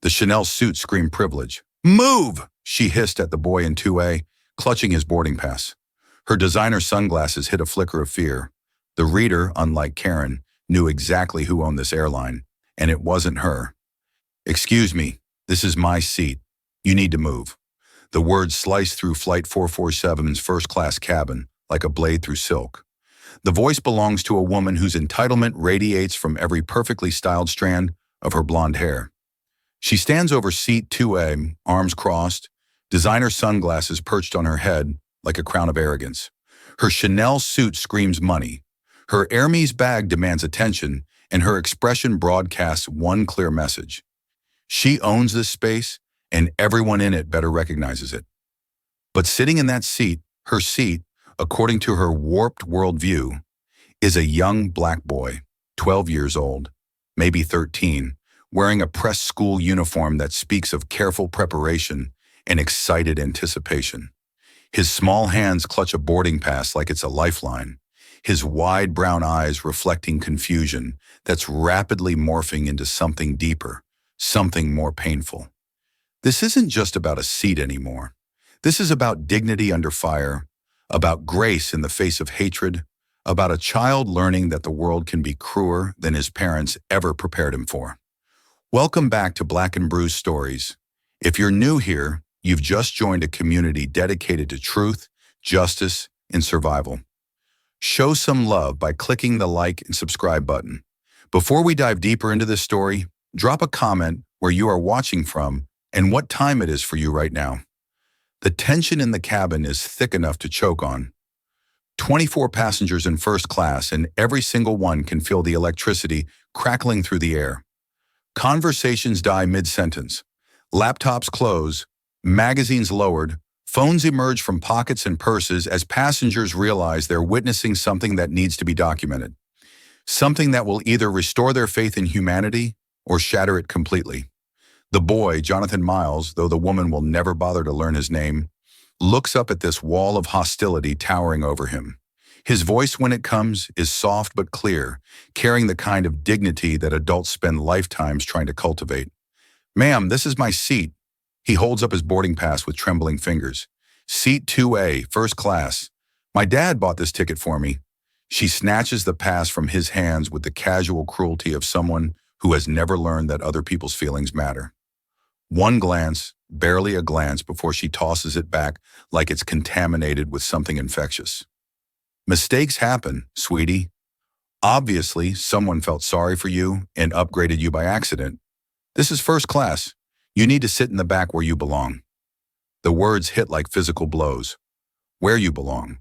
The Chanel suit screamed privilege. "Move!" she hissed at the boy in 2A, clutching his boarding pass. Her designer sunglasses hid a flicker of fear. The reader, unlike Karen, knew exactly who owned this airline, and it wasn't her. "Excuse me, this is my seat. You need to move." The words sliced through Flight 447's first-class cabin like a blade through silk. The voice belongs to a woman whose entitlement radiates from every perfectly styled strand of her blonde hair. She stands over seat 2A, arms crossed, designer sunglasses perched on her head like a crown of arrogance. Her Chanel suit screams money. Her Hermes bag demands attention, and her expression broadcasts one clear message. She owns this space, and everyone in it better recognizes it. But sitting in that seat, her seat, according to her warped worldview, is a young black boy, 12 years old, maybe 13, wearing a press school uniform that speaks of careful preparation and excited anticipation. His small hands clutch a boarding pass like it's a lifeline, his wide brown eyes reflecting confusion that's rapidly morphing into something deeper, something more painful. This isn't just about a seat anymore. This is about dignity under fire, about grace in the face of hatred, about a child learning that the world can be crueler than his parents ever prepared him for. Welcome back to Black and Bruised Stories. If you're new here, you've just joined a community dedicated to truth, justice, and survival. Show some love by clicking the like and subscribe button. Before we dive deeper into this story, drop a comment where you are watching from and what time it is for you right now. The tension in the cabin is thick enough to choke on. 24 passengers in first class, and every single one can feel the electricity crackling through the air. Conversations die mid-sentence. Laptops close, magazines lowered, phones emerge from pockets and purses as passengers realize they're witnessing something that needs to be documented. Something that will either restore their faith in humanity or shatter it completely. The boy, Jonathan Miles, though the woman will never bother to learn his name, looks up at this wall of hostility towering over him. His voice, when it comes, is soft but clear, carrying the kind of dignity that adults spend lifetimes trying to cultivate. "Ma'am, this is my seat." He holds up his boarding pass with trembling fingers. "Seat 2A, first class. My dad bought this ticket for me." She snatches the pass from his hands with the casual cruelty of someone who has never learned that other people's feelings matter. One glance, barely a glance, before she tosses it back like it's contaminated with something infectious. "Mistakes happen, sweetie. Obviously, someone felt sorry for you and upgraded you by accident. This is first class. You need to sit in the back where you belong." The words hit like physical blows. Where you belong.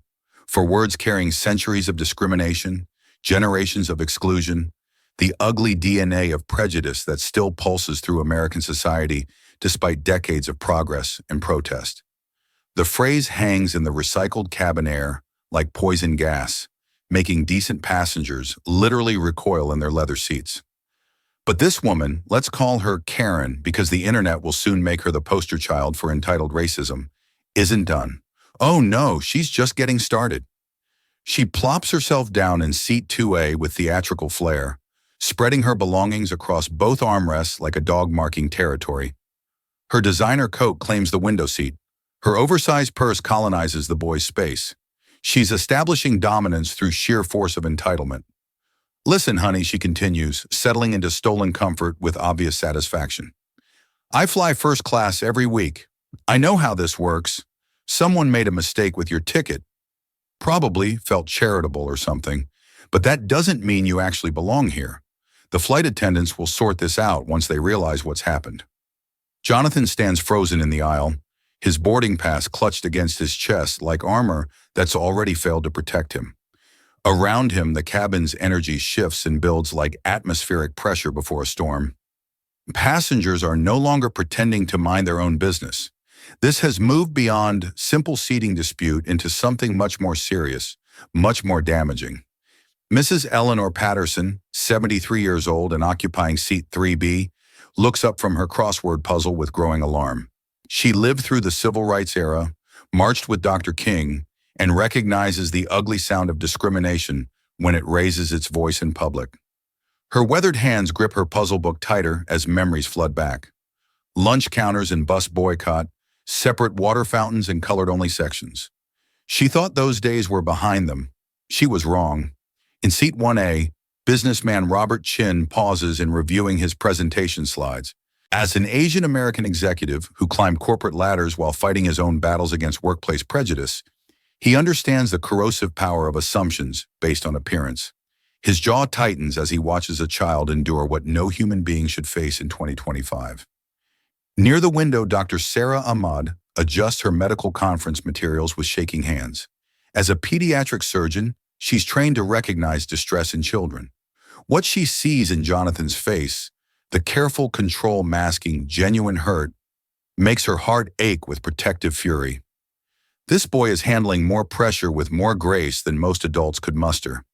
For words carrying centuries of discrimination, generations of exclusion, the ugly DNA of prejudice that still pulses through American society despite decades of progress and protest. The phrase hangs in the recycled cabin air like poison gas, making decent passengers literally recoil in their leather seats. But this woman, let's call her Karen because the internet will soon make her the poster child for entitled racism, isn't done. Oh no, she's just getting started. She plops herself down in seat 2A with theatrical flair, spreading her belongings across both armrests like a dog marking territory. Her designer coat claims the window seat. Her oversized purse colonizes the boy's space. She's establishing dominance through sheer force of entitlement. "Listen, honey," she continues, settling into stolen comfort with obvious satisfaction. "I fly first class every week. I know how this works. Someone made a mistake with your ticket. Probably felt charitable or something. But that doesn't mean you actually belong here. The flight attendants will sort this out once they realize what's happened." Jonathan stands frozen in the aisle, his boarding pass clutched against his chest like armor that's already failed to protect him. Around him, the cabin's energy shifts and builds like atmospheric pressure before a storm. Passengers are no longer pretending to mind their own business. This has moved beyond simple seating dispute into something much more serious, much more damaging. Mrs. Eleanor Patterson, 73 years old and occupying seat 3B, looks up from her crossword puzzle with growing alarm. She lived through the civil rights era, marched with Dr. King, and recognizes the ugly sound of discrimination when it raises its voice in public. Her weathered hands grip her puzzle book tighter as memories flood back. lunch counters and bus boycott, separate water fountains and colored-only sections. She thought those days were behind them. She was wrong. In seat 1A, businessman Robert Chin pauses in reviewing his presentation slides. As an Asian American executive who climbed corporate ladders while fighting his own battles against workplace prejudice, he understands the corrosive power of assumptions based on appearance. His jaw tightens as he watches a child endure what no human being should face in 2025. Near the window, Dr. Sarah Ahmad adjusts her medical conference materials with shaking hands. As a pediatric surgeon, she's trained to recognize distress in children. What she sees in Jonathan's face, the careful control masking genuine hurt, makes her heart ache with protective fury. This boy is handling more pressure with more grace than most adults could muster.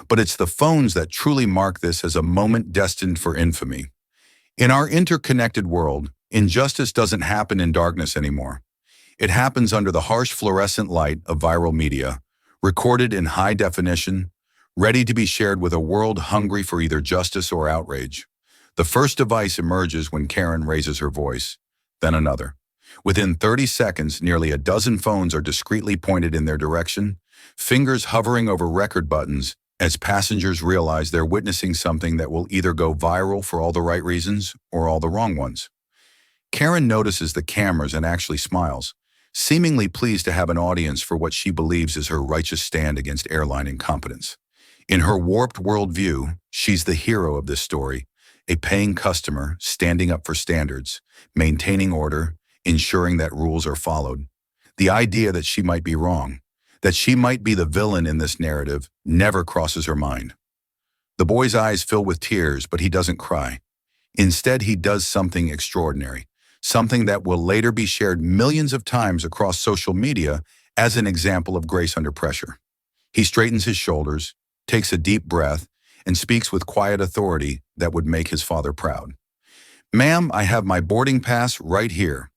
But it's the phones that truly mark this as a moment destined for infamy. In our interconnected world, injustice doesn't happen in darkness anymore. It happens under the harsh fluorescent light of viral media, recorded in high definition, ready to be shared with a world hungry for either justice or outrage. The first device emerges when Karen raises her voice, then another. Within 30 seconds, nearly a dozen phones are discreetly pointed in their direction, fingers hovering over record buttons as passengers realize they're witnessing something that will either go viral for all the right reasons or all the wrong ones. Karen notices the cameras and actually smiles, seemingly pleased to have an audience for what she believes is her righteous stand against airline incompetence. In her warped worldview, she's the hero of this story, a paying customer standing up for standards, maintaining order, ensuring that rules are followed. The idea that she might be wrong, that she might be the villain in this narrative, never crosses her mind. The boy's eyes fill with tears, but he doesn't cry. Instead, he does something extraordinary, something that will later be shared millions of times across social media as an example of grace under pressure. He straightens his shoulders, takes a deep breath, and speaks with quiet authority that would make his father proud. "Ma'am, I have my boarding pass right here.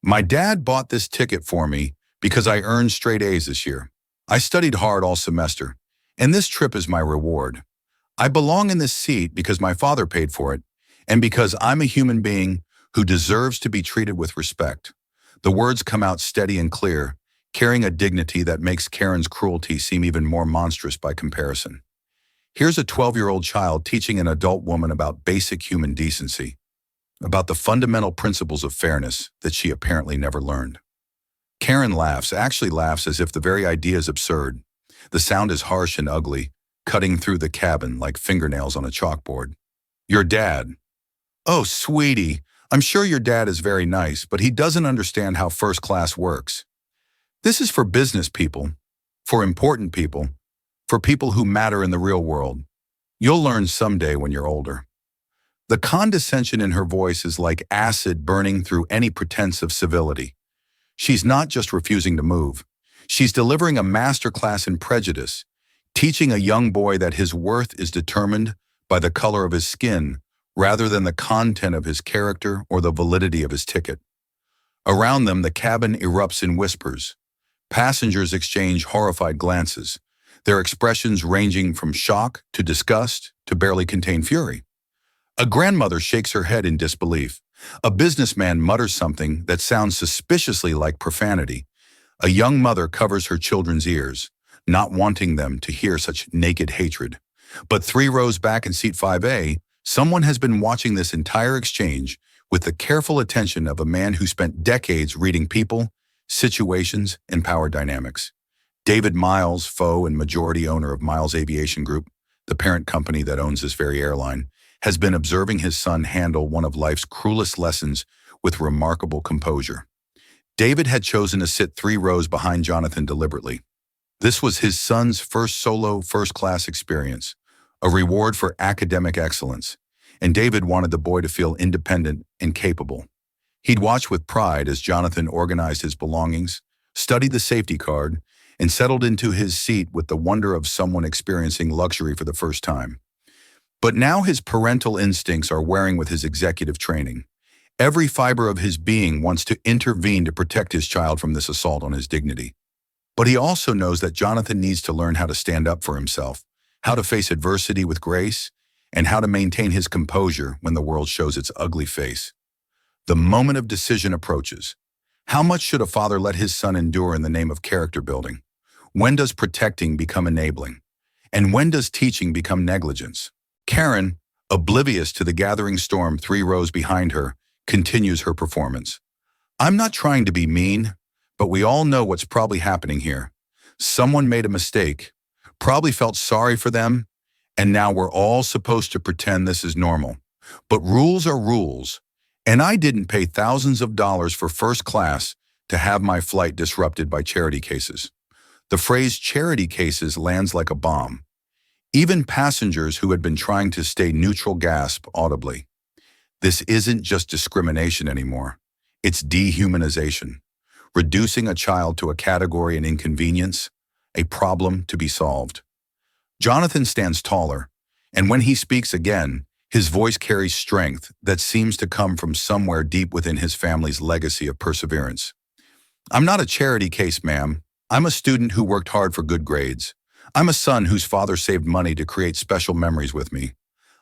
My dad bought this ticket for me because I earned straight A's this year. I studied hard all semester, and this trip is my reward. I belong in this seat because my father paid for it, and because I'm a human being who deserves to be treated with respect." The words come out steady and clear, carrying a dignity that makes Karen's cruelty seem even more monstrous by comparison. Here's a 12-year-old child teaching an adult woman about basic human decency, about the fundamental principles of fairness that she apparently never learned. Karen laughs, actually laughs as if the very idea is absurd. The sound is harsh and ugly, cutting through the cabin like fingernails on a chalkboard. "Your dad. Oh, sweetie, I'm sure your dad is very nice, but he doesn't understand how first class works. This is for business people, for important people, for people who matter in the real world. You'll learn someday when you're older." The condescension in her voice is like acid burning through any pretense of civility. She's not just refusing to move. She's delivering a masterclass in prejudice, teaching a young boy that his worth is determined by the color of his skin rather than the content of his character or the validity of his ticket. Around them, the cabin erupts in whispers. Passengers exchange horrified glances, their expressions ranging from shock to disgust to barely contain fury. A grandmother shakes her head in disbelief. A businessman mutters something that sounds suspiciously like profanity. A young mother covers her children's ears, not wanting them to hear such naked hatred. But 3 rows back in seat 5A, someone has been watching this entire exchange with the careful attention of a man who spent decades reading people, situations, and power dynamics. David Miles, foe and majority owner of Miles Aviation Group, the parent company that owns this very airline, has been observing his son handle one of life's cruelest lessons with remarkable composure. David had chosen to sit 3 rows behind Jonathan deliberately. This was his son's first solo first-class experience, a reward for academic excellence, and David wanted the boy to feel independent and capable. He'd watch with pride as Jonathan organized his belongings, studied the safety card, and settled into his seat with the wonder of someone experiencing luxury for the first time. But now his parental instincts are wearing with his executive training. Every fiber of his being wants to intervene to protect his child from this assault on his dignity. But he also knows that Jonathan needs to learn how to stand up for himself, how to face adversity with grace, and how to maintain his composure when the world shows its ugly face. The moment of decision approaches. How much should a father let his son endure in the name of character building? When does protecting become enabling? And when does teaching become negligence? Karen, oblivious to the gathering storm 3 rows behind her, continues her performance. I'm not trying to be mean, but we all know what's probably happening here. Someone made a mistake, probably felt sorry for them, and now we're all supposed to pretend this is normal. But rules are rules, and I didn't pay thousands of dollars for first class to have my flight disrupted by charity cases. The phrase charity cases lands like a bomb. Even passengers who had been trying to stay neutral gasp audibly. This isn't just discrimination anymore. It's dehumanization, reducing a child to a category and inconvenience, a problem to be solved. Jonathan stands taller, and when he speaks again, his voice carries strength that seems to come from somewhere deep within his family's legacy of perseverance. I'm not a charity case, ma'am. I'm a student who worked hard for good grades. I'm a son whose father saved money to create special memories with me.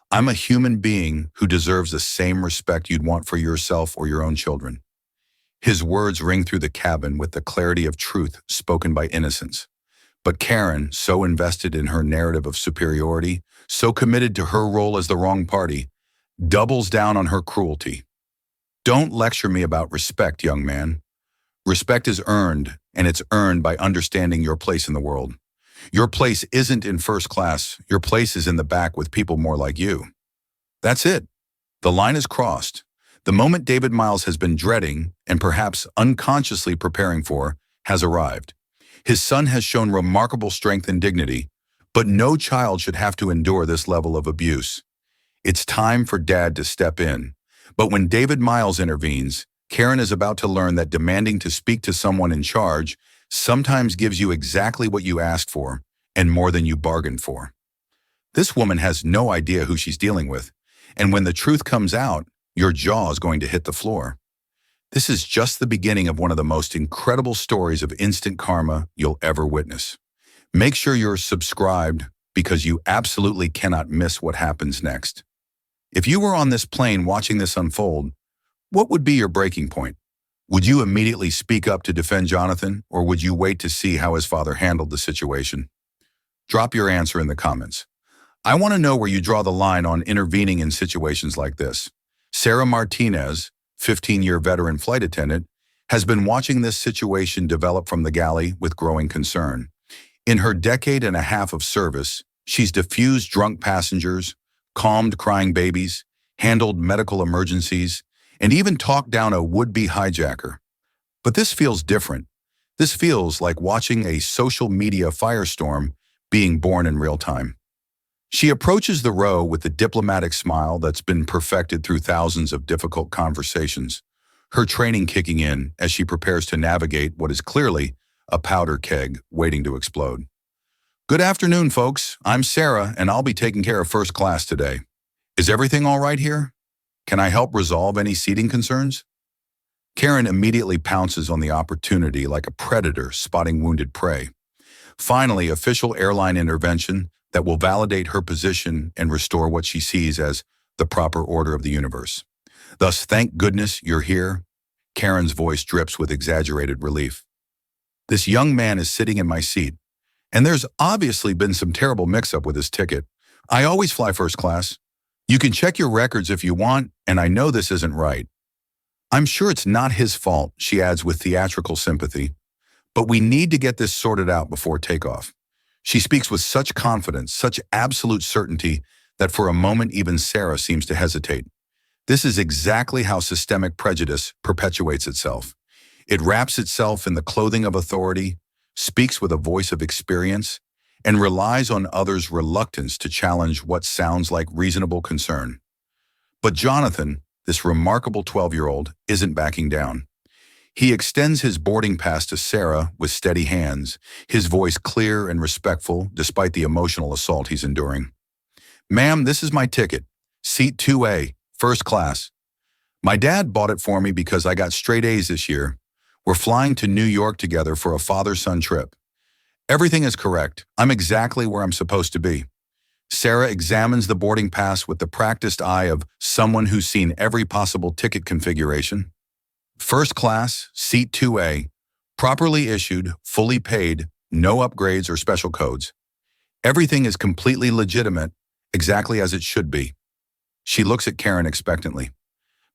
I'm a human being who deserves the same respect you'd want for yourself or your own children. His words ring through the cabin with the clarity of truth spoken by innocence. But Karen, so invested in her narrative of superiority, so committed to her role as the wrong party, doubles down on her cruelty. Don't lecture me about respect, young man. Respect is earned, and it's earned by understanding your place in the world. Your place isn't in first class. Your place is in the back with people more like you. That's it. The line is crossed. The moment David Miles has been dreading, and perhaps unconsciously preparing for, has arrived. His son has shown remarkable strength and dignity, but no child should have to endure this level of abuse. It's time for Dad to step in. But when David Miles intervenes, Karen is about to learn that demanding to speak to someone in charge sometimes gives you exactly what you asked for and more than you bargained for. This woman has no idea who she's dealing with, and when the truth comes out, your jaw is going to hit the floor. This is just the beginning of one of the most incredible stories of instant karma you'll ever witness. Make sure you're subscribed because you absolutely cannot miss what happens next. If you were on this plane watching this unfold, what would be your breaking point? Would you immediately speak up to defend Jonathan, or would you wait to see how his father handled the situation? Drop your answer in the comments. I want to know where you draw the line on intervening in situations like this. Sarah Martinez, 15-year veteran flight attendant, has been watching this situation develop from the galley with growing concern. In her decade and a half of service, she's diffused drunk passengers, calmed crying babies, handled medical emergencies, and even talked down a would-be hijacker. But this feels different. This feels like watching a social media firestorm being born in real time. She approaches the row with the diplomatic smile that's been perfected through thousands of difficult conversations, her training kicking in as she prepares to navigate what is clearly a powder keg waiting to explode. Good afternoon, folks. I'm Sarah, and I'll be taking care of first class today. Is everything all right here? Can I help resolve any seating concerns? Karen immediately pounces on the opportunity like a predator spotting wounded prey. Finally, official airline intervention that will validate her position and restore what she sees as the proper order of the universe. Thus, thank goodness you're here. Karen's voice drips with exaggerated relief. This young man is sitting in my seat, and there's obviously been some terrible mix-up with his ticket. I always fly first class. You can check your records if you want, and I know this isn't right. I'm sure it's not his fault, she adds with theatrical sympathy, but we need to get this sorted out before takeoff. She speaks with such confidence, such absolute certainty, that for a moment even Sarah seems to hesitate. This is exactly how systemic prejudice perpetuates itself. It wraps itself in the clothing of authority, speaks with a voice of experience, and relies on others' reluctance to challenge what sounds like reasonable concern. But Jonathan, this remarkable 12-year-old, isn't backing down. He extends his boarding pass to Sarah with steady hands, his voice clear and respectful despite the emotional assault he's enduring. Ma'am, this is my ticket. Seat 2A, first class. My dad bought it for me because I got straight A's this year. We're flying to New York together for a father-son trip. Everything is correct. I'm exactly where I'm supposed to be. Sarah examines the boarding pass with the practiced eye of someone who's seen every possible ticket configuration. First class, seat 2A, properly issued, fully paid, no upgrades or special codes. Everything is completely legitimate, exactly as it should be. She looks at Karen expectantly.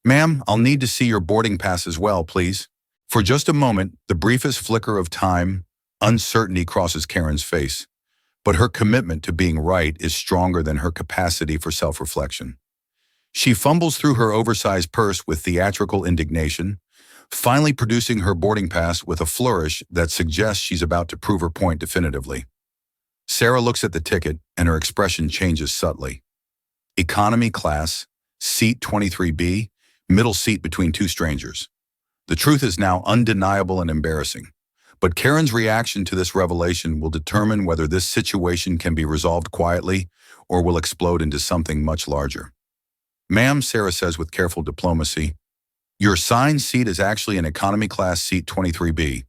Ma'am, I'll need to see your boarding pass as well, please. For just a moment, the briefest flicker of time, uncertainty crosses Karen's face. But her commitment to being right is stronger than her capacity for self-reflection. She fumbles through her oversized purse with theatrical indignation, finally producing her boarding pass with a flourish that suggests she's about to prove her point definitively. Sarah looks at the ticket, and her expression changes subtly. Economy class, seat 23B, middle seat between two strangers. The truth is now undeniable and embarrassing. But Karen's reaction to this revelation will determine whether this situation can be resolved quietly or will explode into something much larger. Ma'am, Sarah says with careful diplomacy, your assigned seat is actually an economy class seat 23B.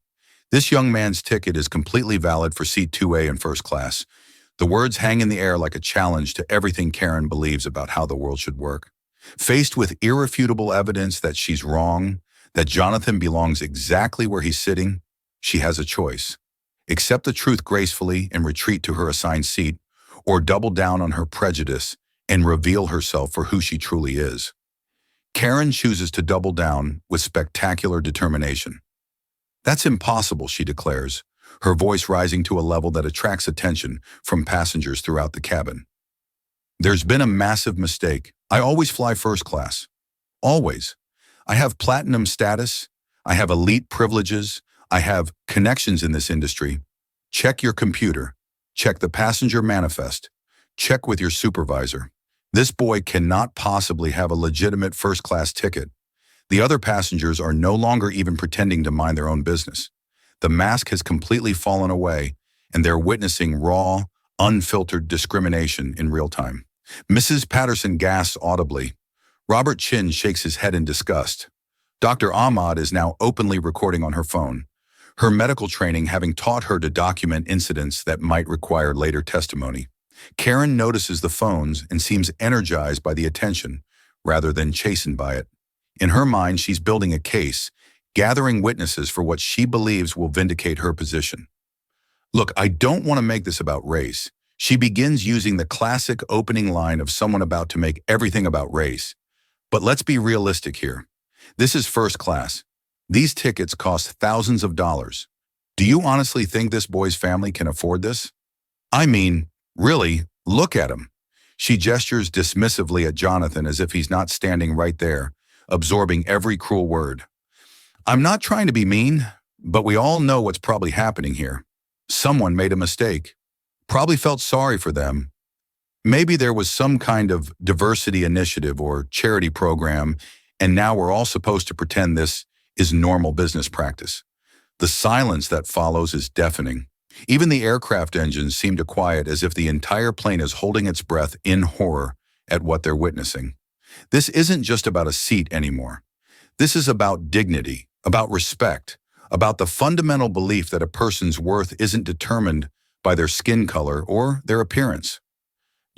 This young man's ticket is completely valid for seat 2A in first class. The words hang in the air like a challenge to everything Karen believes about how the world should work. Faced with irrefutable evidence that she's wrong, that Jonathan belongs exactly where he's sitting, she has a choice. Accept the truth gracefully and retreat to her assigned seat, or double down on her prejudice and reveal herself for who she truly is. Karen chooses to double down with spectacular determination. That's impossible, she declares, her voice rising to a level that attracts attention from passengers throughout the cabin. There's been a massive mistake. I always fly first class. Always. I have platinum status. I have elite privileges. I have connections in this industry. Check your computer. Check the passenger manifest. Check with your supervisor. This boy cannot possibly have a legitimate first-class ticket. The other passengers are no longer even pretending to mind their own business. The mask has completely fallen away, and they're witnessing raw, unfiltered discrimination in real time. Mrs. Patterson gasps audibly. Robert Chin shakes his head in disgust. Dr. Ahmad is now openly recording on her phone, her medical training having taught her to document incidents that might require later testimony. Karen notices the phones and seems energized by the attention, rather than chastened by it. In her mind, she's building a case, gathering witnesses for what she believes will vindicate her position. Look, I don't want to make this about race. She begins using the classic opening line of someone about to make everything about race. But let's be realistic here. This is first class. These tickets cost thousands of dollars. Do you honestly think this boy's family can afford this? I mean, really, look at him. She gestures dismissively at Jonathan as if he's not standing right there, absorbing every cruel word. I'm not trying to be mean, but we all know what's probably happening here. Someone made a mistake, probably felt sorry for them. Maybe there was some kind of diversity initiative or charity program, and now we're all supposed to pretend this is normal business practice. The silence that follows is deafening. Even the aircraft engines seem to quiet as if the entire plane is holding its breath in horror at what they're witnessing. This isn't just about a seat anymore. This is about dignity, about respect, about the fundamental belief that a person's worth isn't determined by their skin color or their appearance.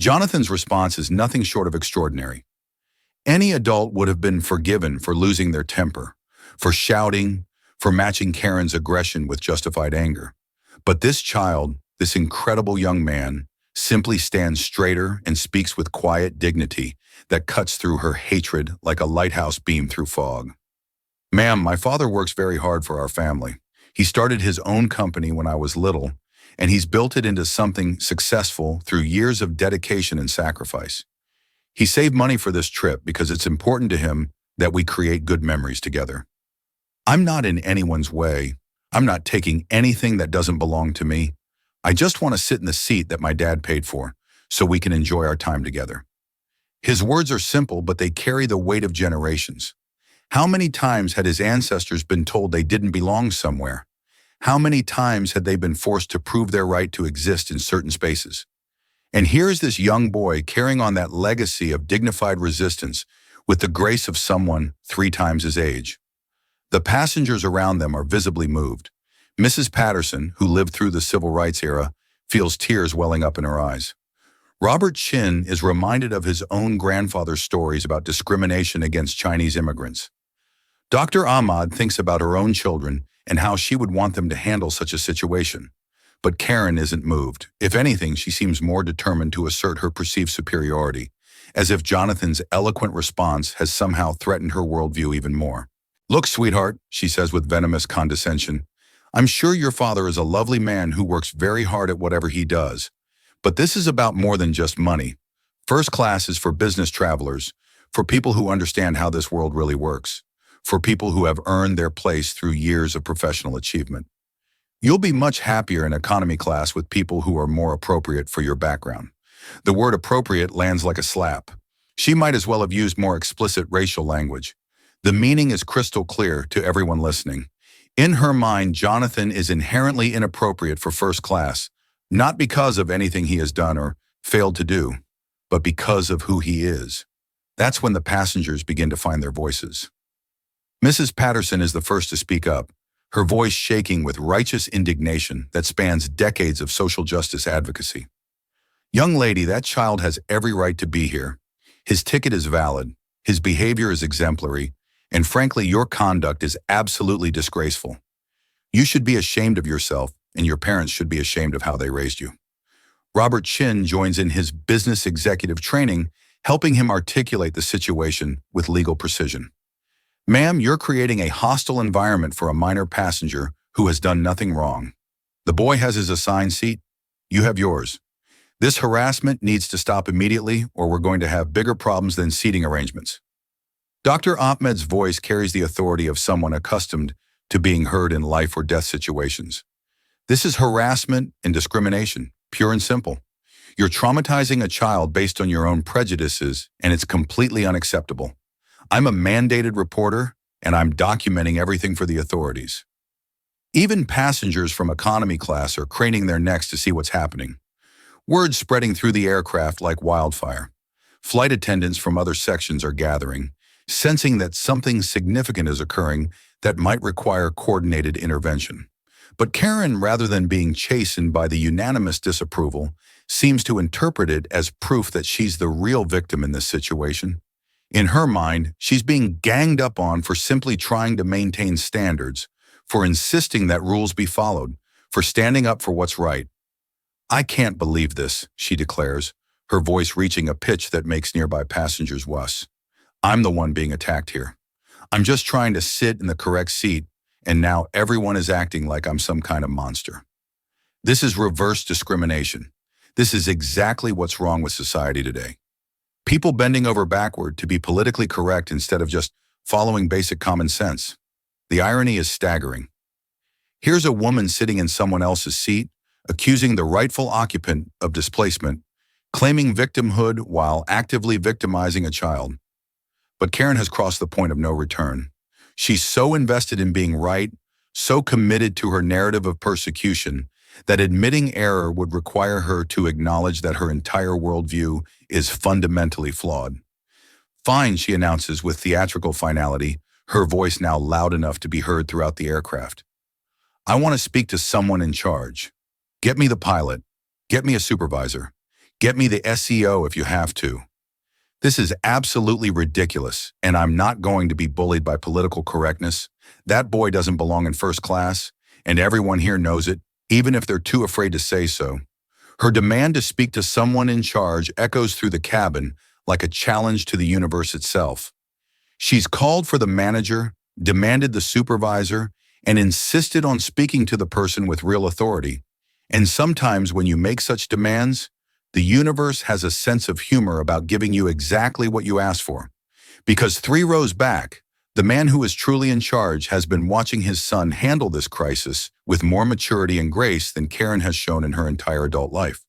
Jonathan's response is nothing short of extraordinary. Any adult would have been forgiven for losing their temper, for shouting, for matching Karen's aggression with justified anger. But this child, this incredible young man, simply stands straighter and speaks with quiet dignity that cuts through her hatred like a lighthouse beam through fog. Ma'am, my father works very hard for our family. He started his own company when I was little, and he's built it into something successful through years of dedication and sacrifice. He saved money for this trip because it's important to him that we create good memories together. I'm not in anyone's way. I'm not taking anything that doesn't belong to me. I just want to sit in the seat that my dad paid for so we can enjoy our time together. His words are simple, but they carry the weight of generations. How many times had his ancestors been told they didn't belong somewhere? How many times had they been forced to prove their right to exist in certain spaces? And here's this young boy carrying on that legacy of dignified resistance with the grace of someone 3 times his age. The passengers around them are visibly moved. Mrs. Patterson, who lived through the civil rights era, feels tears welling up in her eyes. Robert Chin is reminded of his own grandfather's stories about discrimination against Chinese immigrants. Dr. Ahmad thinks about her own children and how she would want them to handle such a situation. But Karen isn't moved. If anything, she seems more determined to assert her perceived superiority, as if Jonathan's eloquent response has somehow threatened her worldview even more. "Look, sweetheart," she says with venomous condescension, "I'm sure your father is a lovely man who works very hard at whatever he does. But this is about more than just money. First class is for business travelers, for people who understand how this world really works, for people who have earned their place through years of professional achievement. You'll be much happier in economy class with people who are more appropriate for your background." The word appropriate lands like a slap. She might as well have used more explicit racial language. The meaning is crystal clear to everyone listening. In her mind, Jonathan is inherently inappropriate for first class, not because of anything he has done or failed to do, but because of who he is. That's when the passengers begin to find their voices. Mrs. Patterson is the first to speak up, her voice shaking with righteous indignation that spans decades of social justice advocacy. "Young lady, that child has every right to be here. His ticket is valid, his behavior is exemplary, and frankly, your conduct is absolutely disgraceful. You should be ashamed of yourself, and your parents should be ashamed of how they raised you." Robert Chin joins in his business executive training, helping him articulate the situation with legal precision. "Ma'am, you're creating a hostile environment for a minor passenger who has done nothing wrong. The boy has his assigned seat, you have yours. This harassment needs to stop immediately, or we're going to have bigger problems than seating arrangements." Dr. Ahmed's voice carries the authority of someone accustomed to being heard in life or death situations. This is harassment and discrimination, pure and simple. You're traumatizing a child based on your own prejudices, and it's completely unacceptable. I'm a mandated reporter, and I'm documenting everything for the authorities. Even passengers from economy class are craning their necks to see what's happening. Word spreading through the aircraft like wildfire. Flight attendants from other sections are gathering, sensing that something significant is occurring that might require coordinated intervention. But Karen, rather than being chastened by the unanimous disapproval, seems to interpret it as proof that she's the real victim in this situation. In her mind, she's being ganged up on for simply trying to maintain standards, for insisting that rules be followed, for standing up for what's right. "I can't believe this," she declares, her voice reaching a pitch that makes nearby passengers wuss. "I'm the one being attacked here. I'm just trying to sit in the correct seat, and now everyone is acting like I'm some kind of monster." This is reverse discrimination. This is exactly what's wrong with society today. People bending over backward to be politically correct instead of just following basic common sense. The irony is staggering. Here's a woman sitting in someone else's seat, accusing the rightful occupant of displacement, claiming victimhood while actively victimizing a child. But Karen has crossed the point of no return. She's so invested in being right, so committed to her narrative of persecution, that admitting error would require her to acknowledge that her entire worldview is fundamentally flawed. "Fine," she announces with theatrical finality, her voice now loud enough to be heard throughout the aircraft. "I want to speak to someone in charge. Get me the pilot. Get me a supervisor. Get me the SEO if you have to. This is absolutely ridiculous, and I'm not going to be bullied by political correctness. That boy doesn't belong in first class, and everyone here knows it, even if they're too afraid to say so." Her demand to speak to someone in charge echoes through the cabin like a challenge to the universe itself. She's called for the manager, demanded the supervisor, and insisted on speaking to the person with real authority. And sometimes when you make such demands, the universe has a sense of humor about giving you exactly what you asked for. Because 3 rows back, the man who is truly in charge has been watching his son handle this crisis with more maturity and grace than Karen has shown in her entire adult life.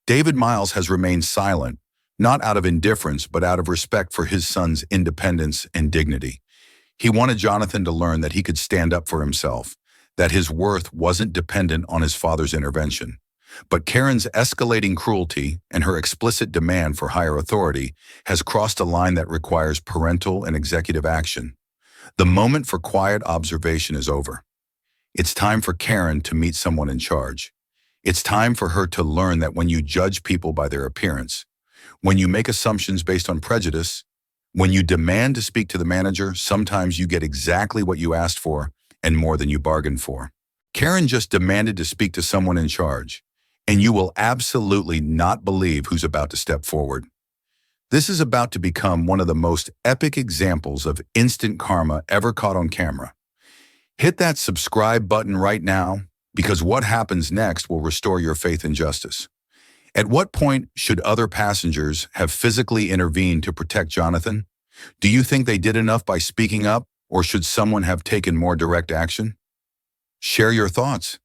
David Miles has remained silent, not out of indifference, but out of respect for his son's independence and dignity. He wanted Jonathan to learn that he could stand up for himself, that his worth wasn't dependent on his father's intervention. But Karen's escalating cruelty and her explicit demand for higher authority has crossed a line that requires parental and executive action. The moment for quiet observation is over. It's time for Karen to meet someone in charge. It's time for her to learn that when you judge people by their appearance, when you make assumptions based on prejudice, when you demand to speak to the manager, sometimes you get exactly what you asked for and more than you bargained for. Karen just demanded to speak to someone in charge, and you will absolutely not believe who's about to step forward. This is about to become one of the most epic examples of instant karma ever caught on camera. Hit that subscribe button right now, because what happens next will restore your faith in justice. At what point should other passengers have physically intervened to protect Jonathan? Do you think they did enough by speaking up, or should someone have taken more direct action? Share your thoughts.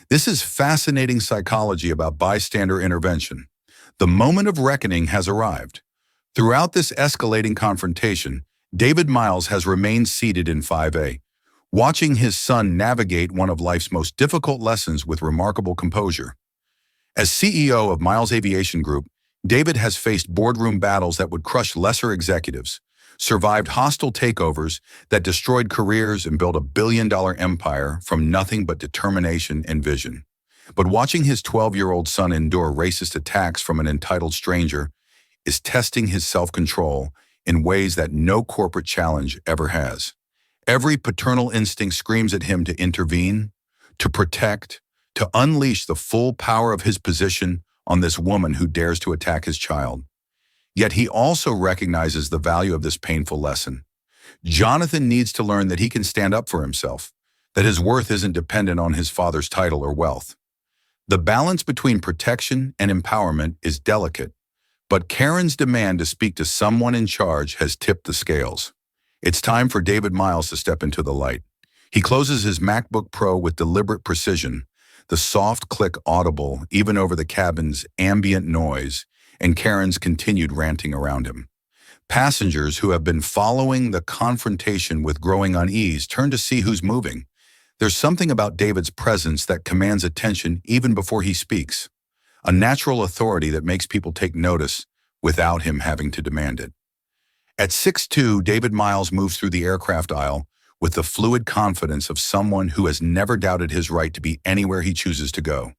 This is fascinating psychology about bystander intervention. The moment of reckoning has arrived. Throughout this escalating confrontation, David Miles has remained seated in 5A, watching his son navigate one of life's most difficult lessons with remarkable composure. As CEO of Miles Aviation Group, David has faced boardroom battles that would crush lesser executives, survived hostile takeovers that destroyed careers, and built a billion-dollar empire from nothing but determination and vision. But watching his 12-year-old son endure racist attacks from an entitled stranger is testing his self-control in ways that no corporate challenge ever has. Every paternal instinct screams at him to intervene, to protect, to unleash the full power of his position on this woman who dares to attack his child. Yet he also recognizes the value of this painful lesson. Jonathan needs to learn that he can stand up for himself, that his worth isn't dependent on his father's title or wealth. The balance between protection and empowerment is delicate, but Karen's demand to speak to someone in charge has tipped the scales. It's time for David Miles to step into the light. He closes his MacBook Pro with deliberate precision, the soft click audible even over the cabin's ambient noise, and Karen's continued ranting around him. Passengers who have been following the confrontation with growing unease turn to see who's moving. There's something about David's presence that commands attention even before he speaks, a natural authority that makes people take notice without him having to demand it. At 6'2", David Miles moves through the aircraft aisle with the fluid confidence of someone who has never doubted his right to be anywhere he chooses to go.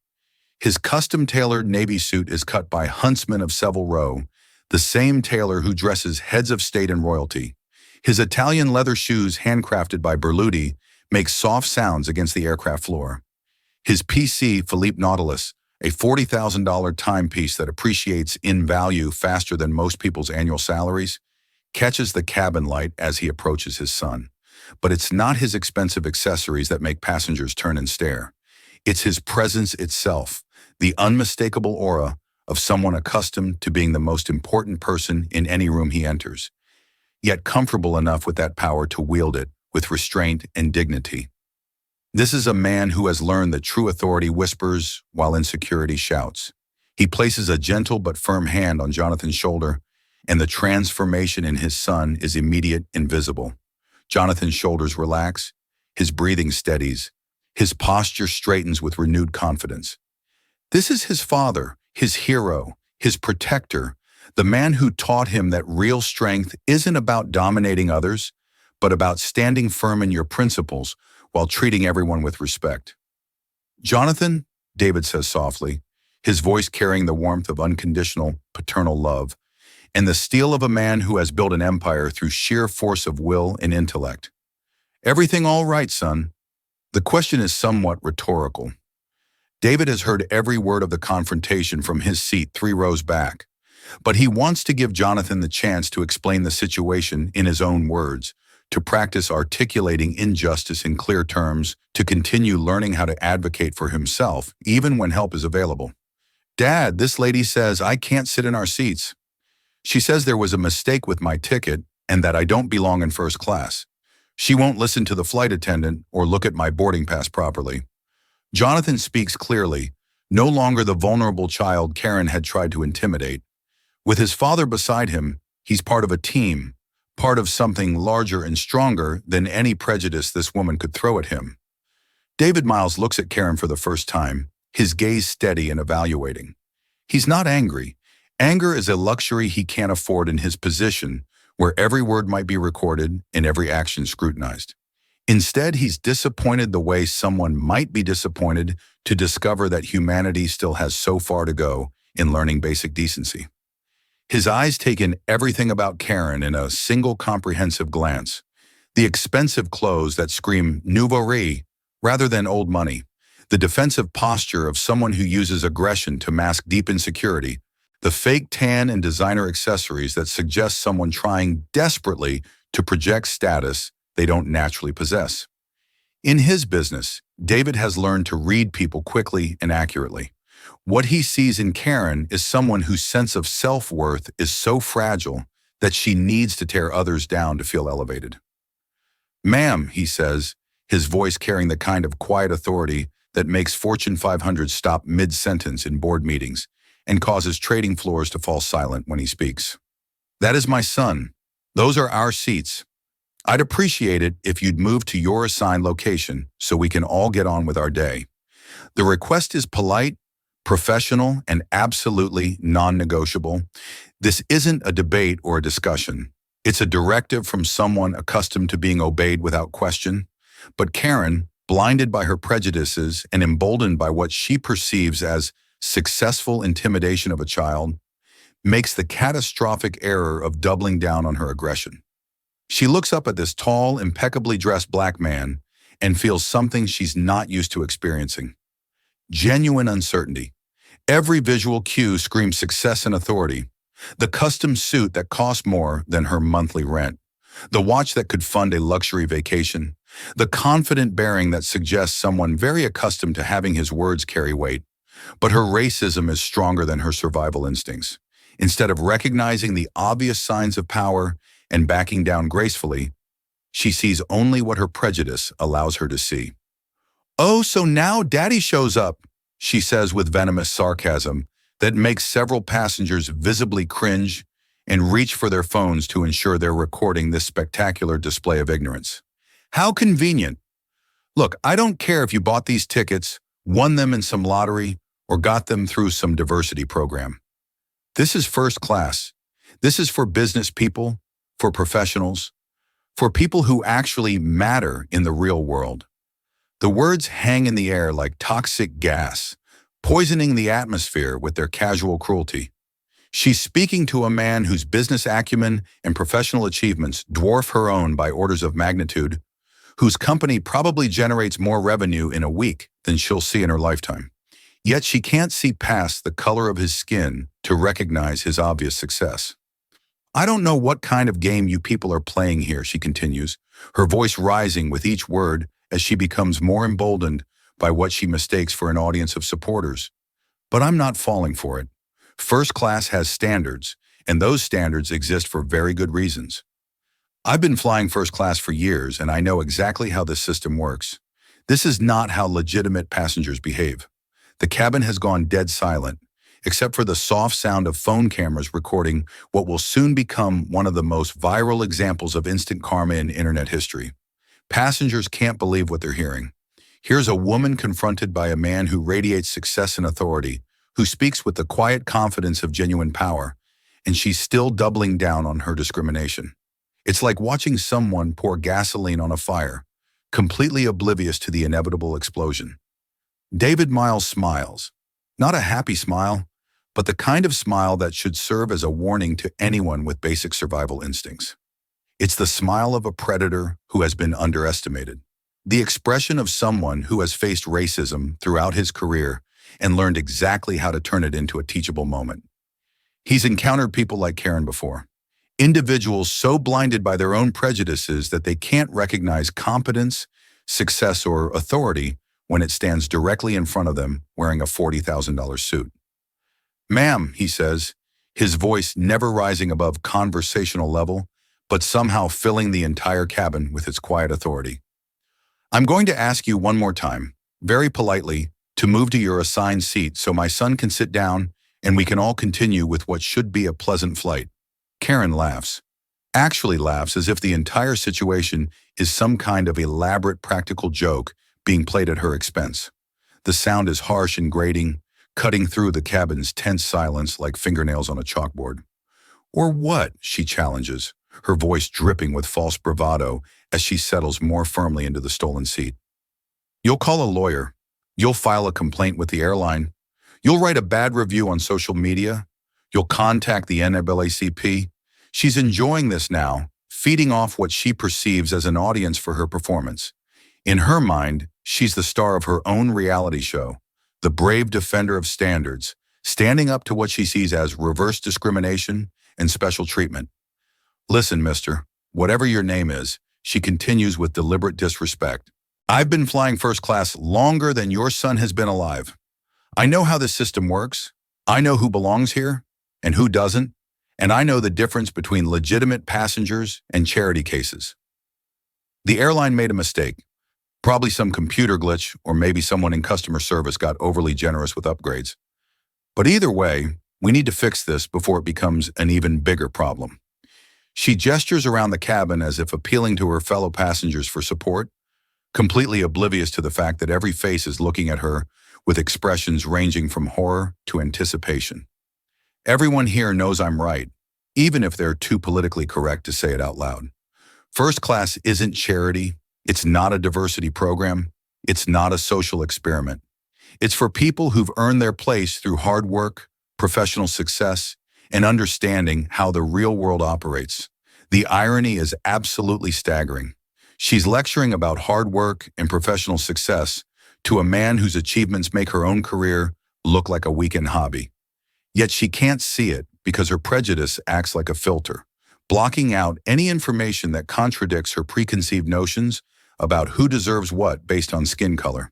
His custom-tailored Navy suit is cut by Huntsman of Savile Row, the same tailor who dresses heads of state and royalty. His Italian leather shoes, handcrafted by Berluti, make soft sounds against the aircraft floor. His PC Philippe Nautilus, a $40,000 timepiece that appreciates in value faster than most people's annual salaries, catches the cabin light as he approaches his son. But it's not his expensive accessories that make passengers turn and stare. It's his presence itself, the unmistakable aura of someone accustomed to being the most important person in any room he enters, yet comfortable enough with that power to wield it with restraint and dignity. This is a man who has learned that true authority whispers while insecurity shouts. He places a gentle but firm hand on Jonathan's shoulder, and the transformation in his son is immediate and visible. Jonathan's shoulders relax, his breathing steadies, his posture straightens with renewed confidence. This is his father, his hero, his protector, the man who taught him that real strength isn't about dominating others, but about standing firm in your principles while treating everyone with respect. "Jonathan," David says softly, his voice carrying the warmth of unconditional paternal love, and the steel of a man who has built an empire through sheer force of will and intellect. "Everything all right, son?" The question is somewhat rhetorical. David has heard every word of the confrontation from his seat 3 rows back, but he wants to give Jonathan the chance to explain the situation in his own words, to practice articulating injustice in clear terms, to continue learning how to advocate for himself, even when help is available. "Dad, this lady says I can't sit in our seats. She says there was a mistake with my ticket and that I don't belong in first class. She won't listen to the flight attendant or look at my boarding pass properly." Jonathan speaks clearly, no longer the vulnerable child Karen had tried to intimidate. With his father beside him, he's part of a team, part of something larger and stronger than any prejudice this woman could throw at him. David Miles looks at Karen for the first time, his gaze steady and evaluating. He's not angry. Anger is a luxury he can't afford in his position, where every word might be recorded and every action scrutinized. Instead, he's disappointed the way someone might be disappointed to discover that humanity still has so far to go in learning basic decency. His eyes take in everything about Karen in a single comprehensive glance. The expensive clothes that scream nouveau riche rather than old money. The defensive posture of someone who uses aggression to mask deep insecurity. The fake tan and designer accessories that suggest someone trying desperately to project status they don't naturally possess. In his business, David has learned to read people quickly and accurately. What he sees in Karen is someone whose sense of self-worth is so fragile that she needs to tear others down to feel elevated. "Ma'am," he says, his voice carrying the kind of quiet authority that makes Fortune 500 stop mid-sentence in board meetings and causes trading floors to fall silent when he speaks. "That is my son. Those are our seats. I'd appreciate it if you'd move to your assigned location so we can all get on with our day. The request is polite, professional, and absolutely non-negotiable. This isn't a debate or a discussion. It's a directive from someone accustomed to being obeyed without question." But Karen, blinded by her prejudices and emboldened by what she perceives as successful intimidation of a child, makes the catastrophic error of doubling down on her aggression. She looks up at this tall, impeccably dressed black man and feels something she's not used to experiencing. Genuine uncertainty. Every visual cue screams success and authority. The custom suit that costs more than her monthly rent. The watch that could fund a luxury vacation. The confident bearing that suggests someone very accustomed to having his words carry weight. But her racism is stronger than her survival instincts. Instead of recognizing the obvious signs of power and backing down gracefully, she sees only what her prejudice allows her to see. "Oh, so now Daddy shows up," she says with venomous sarcasm that makes several passengers visibly cringe and reach for their phones to ensure they're recording this spectacular display of ignorance. "How convenient. Look, I don't care if you bought these tickets, won them in some lottery, or got them through some diversity program. This is first class. This is for business people, for professionals, for people who actually matter in the real world." The words hang in the air like toxic gas, poisoning the atmosphere with their casual cruelty. She's speaking to a man whose business acumen and professional achievements dwarf her own by orders of magnitude, whose company probably generates more revenue in a week than she'll see in her lifetime. Yet she can't see past the color of his skin to recognize his obvious success. "I don't know what kind of game you people are playing here," she continues, her voice rising with each word as she becomes more emboldened by what she mistakes for an audience of supporters. "But I'm not falling for it. First class has standards, and those standards exist for very good reasons. I've been flying first class for years, and I know exactly how this system works. This is not how legitimate passengers behave." The cabin has gone dead silent, except for the soft sound of phone cameras recording what will soon become one of the most viral examples of instant karma in internet history. Passengers can't believe what they're hearing. Here's a woman confronted by a man who radiates success and authority, who speaks with the quiet confidence of genuine power, and she's still doubling down on her discrimination. It's like watching someone pour gasoline on a fire, completely oblivious to the inevitable explosion. David Miles smiles. Not a happy smile, but the kind of smile that should serve as a warning to anyone with basic survival instincts. It's the smile of a predator who has been underestimated. The expression of someone who has faced racism throughout his career and learned exactly how to turn it into a teachable moment. He's encountered people like Karen before. Individuals so blinded by their own prejudices that they can't recognize competence, success, or authority when it stands directly in front of them wearing a $40,000 suit. "Ma'am," he says, his voice never rising above conversational level, but somehow filling the entire cabin with its quiet authority. "I'm going to ask you one more time, very politely, to move to your assigned seat so my son can sit down and we can all continue with what should be a pleasant flight." Karen laughs. Actually laughs as if the entire situation is some kind of elaborate practical joke being played at her expense. The sound is harsh and grating, cutting through the cabin's tense silence like fingernails on a chalkboard. "Or what?" she challenges, her voice dripping with false bravado as she settles more firmly into the stolen seat. You'll call a lawyer. You'll file a complaint with the airline. You'll write a bad review on social media. You'll contact the NAACP. She's enjoying this now, feeding off what she perceives as an audience for her performance. In her mind, she's the star of her own reality show, the brave defender of standards, standing up to what she sees as reverse discrimination and special treatment. Listen, mister, whatever your name is, she continues with deliberate disrespect. I've been flying first class longer than your son has been alive. I know how this system works. I know who belongs here and who doesn't, and I know the difference between legitimate passengers and charity cases. The airline made a mistake. Probably some computer glitch, or maybe someone in customer service got overly generous with upgrades. But either way, we need to fix this before it becomes an even bigger problem. She gestures around the cabin as if appealing to her fellow passengers for support, completely oblivious to the fact that every face is looking at her with expressions ranging from horror to anticipation. Everyone here knows I'm right, even if they're too politically correct to say it out loud. First class isn't charity. It's not a diversity program. It's not a social experiment. It's for people who've earned their place through hard work, professional success, and understanding how the real world operates. The irony is absolutely staggering. She's lecturing about hard work and professional success to a man whose achievements make her own career look like a weekend hobby. Yet she can't see it because her prejudice acts like a filter, blocking out any information that contradicts her preconceived notions about who deserves what based on skin color.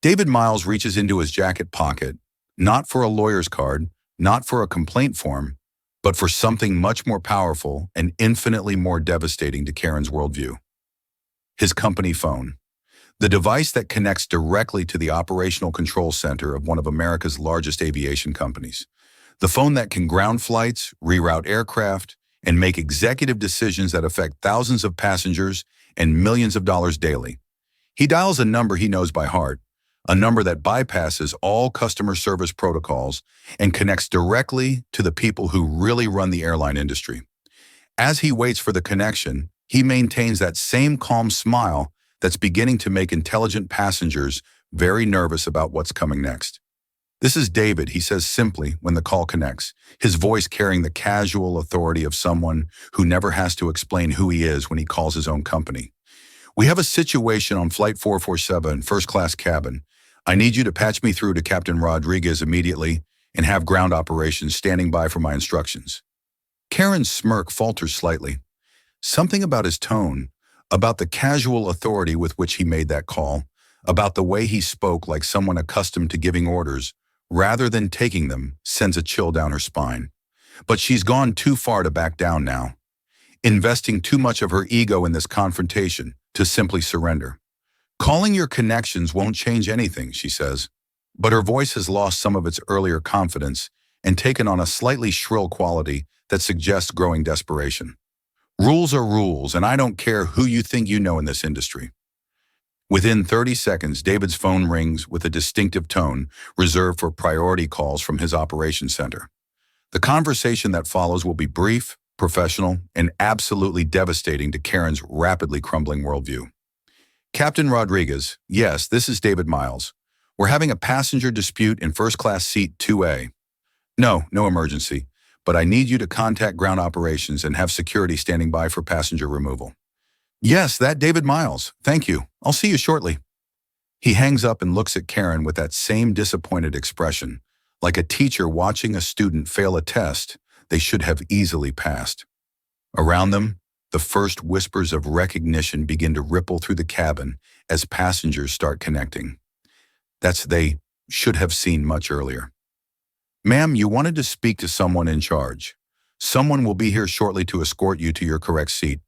David Miles reaches into his jacket pocket, not for a lawyer's card, not for a complaint form, but for something much more powerful and infinitely more devastating to Karen's worldview. His company phone, the device that connects directly to the operational control center of one of America's largest aviation companies. The phone that can ground flights, reroute aircraft, and make executive decisions that affect thousands of passengers and millions of dollars daily. He dials a number he knows by heart, a number that bypasses all customer service protocols and connects directly to the people who really run the airline industry. As he waits for the connection, he maintains that same calm smile that's beginning to make intelligent passengers very nervous about what's coming next. "This is David," he says simply when the call connects, his voice carrying the casual authority of someone who never has to explain who he is when he calls his own company. "We have a situation on Flight 447, first class cabin. I need you to patch me through to Captain Rodriguez immediately and have ground operations standing by for my instructions." Karen's smirk falters slightly. Something about his tone, about the casual authority with which he made that call, about the way he spoke like someone accustomed to giving orders rather than taking them, sends a chill down her spine. But she's gone too far to back down now, investing too much of her ego in this confrontation to simply surrender. "Calling your connections won't change anything," she says, but her voice has lost some of its earlier confidence and taken on a slightly shrill quality that suggests growing desperation. "Rules are rules, and I don't care who you think you know in this industry." Within 30 seconds, David's phone rings with a distinctive tone reserved for priority calls from his operations center. The conversation that follows will be brief, professional, and absolutely devastating to Karen's rapidly crumbling worldview. "Captain Rodriguez, yes, this is David Miles. We're having a passenger dispute in first-class seat 2A. No emergency, but I need you to contact ground operations and have security standing by for passenger removal." "Yes, that David Miles. Thank you. I'll see you shortly." He hangs up and looks at Karen with that same disappointed expression, like a teacher watching a student fail a test they should have easily passed. Around them, the first whispers of recognition begin to ripple through the cabin as passengers start connecting. That's they should have seen much earlier. "Ma'am, you wanted to speak to someone in charge. Someone will be here shortly to escort you to your correct seat."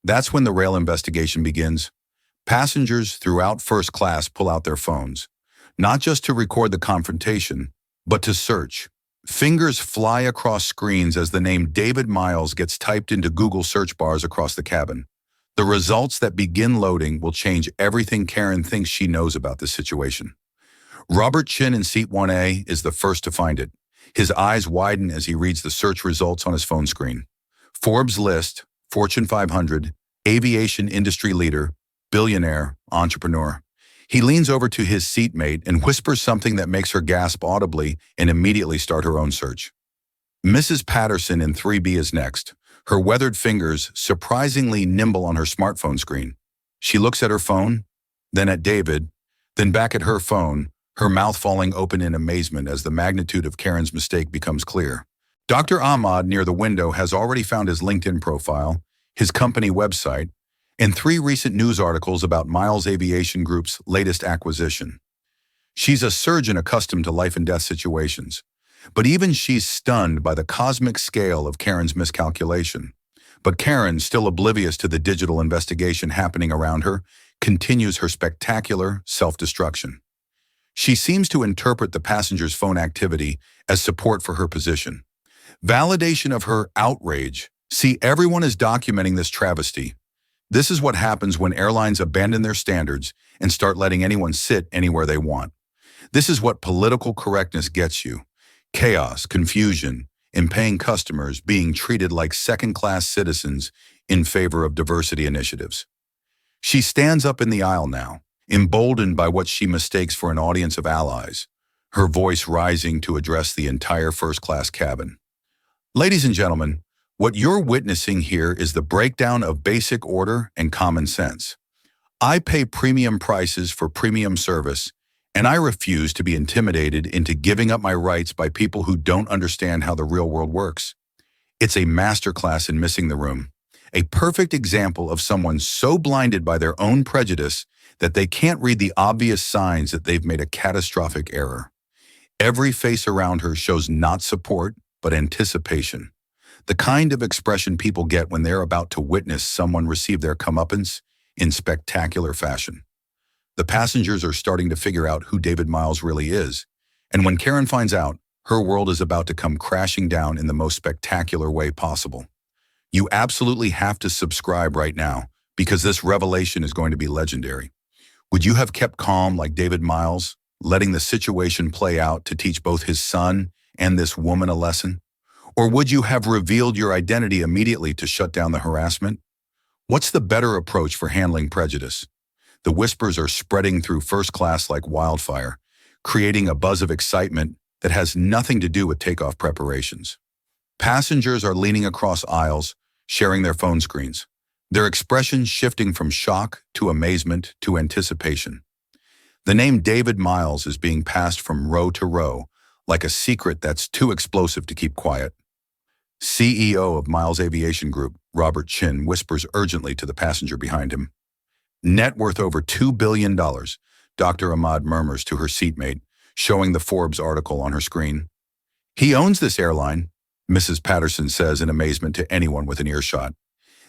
That's when the rail investigation begins. Passengers throughout first class pull out their phones, not just to record the confrontation, but to search. Fingers fly across screens as the name David Miles gets typed into Google search bars across the cabin. The results that begin loading will change everything Karen thinks she knows about this situation. Robert Chin in seat 1A is the first to find it. His eyes widen as he reads the search results on his phone screen. Forbes list, Fortune 500, aviation industry leader, billionaire, entrepreneur. He leans over to his seatmate and whispers something that makes her gasp audibly and immediately start her own search. Mrs. Patterson in 3B is next, her weathered fingers surprisingly nimble on her smartphone screen. She looks at her phone, then at David, then back at her phone, her mouth falling open in amazement as the magnitude of Karen's mistake becomes clear. Dr. Ahmad near the window has already found his LinkedIn profile, his company website, and 3 recent news articles about Miles Aviation Group's latest acquisition. She's a surgeon accustomed to life and death situations, but even she's stunned by the cosmic scale of Karen's miscalculation. But Karen, still oblivious to the digital investigation happening around her, continues her spectacular self-destruction. She seems to interpret the passenger's phone activity as support for her position. Validation of her outrage. See, everyone is documenting this travesty. This is what happens when airlines abandon their standards and start letting anyone sit anywhere they want. This is what political correctness gets you. Chaos, confusion, and paying customers being treated like second-class citizens in favor of diversity initiatives. She stands up in the aisle now, emboldened by what she mistakes for an audience of allies, her voice rising to address the entire first-class cabin. Ladies and gentlemen, what you're witnessing here is the breakdown of basic order and common sense. I pay premium prices for premium service, and I refuse to be intimidated into giving up my rights by people who don't understand how the real world works. It's a masterclass in missing the room, a perfect example of someone so blinded by their own prejudice that they can't read the obvious signs that they've made a catastrophic error. Every face around her shows not support, but anticipation. The kind of expression people get when they're about to witness someone receive their comeuppance in spectacular fashion. The passengers are starting to figure out who David Miles really is, and when Karen finds out, her world is about to come crashing down in the most spectacular way possible. You absolutely have to subscribe right now, because this revelation is going to be legendary. Would you have kept calm like David Miles, letting the situation play out to teach both his son and this woman a lesson? Or would you have revealed your identity immediately to shut down the harassment? What's the better approach for handling prejudice? The whispers are spreading through first class like wildfire, creating a buzz of excitement that has nothing to do with takeoff preparations. Passengers are leaning across aisles, sharing their phone screens, their expressions shifting from shock to amazement to anticipation. The name David Miles is being passed from row to row, like a secret that's too explosive to keep quiet. CEO of Miles Aviation Group, Robert Chin, whispers urgently to the passenger behind him. Net worth over $2 billion, Dr. Ahmad murmurs to her seatmate, showing the Forbes article on her screen. He owns this airline, Mrs. Patterson says in amazement to anyone with an earshot.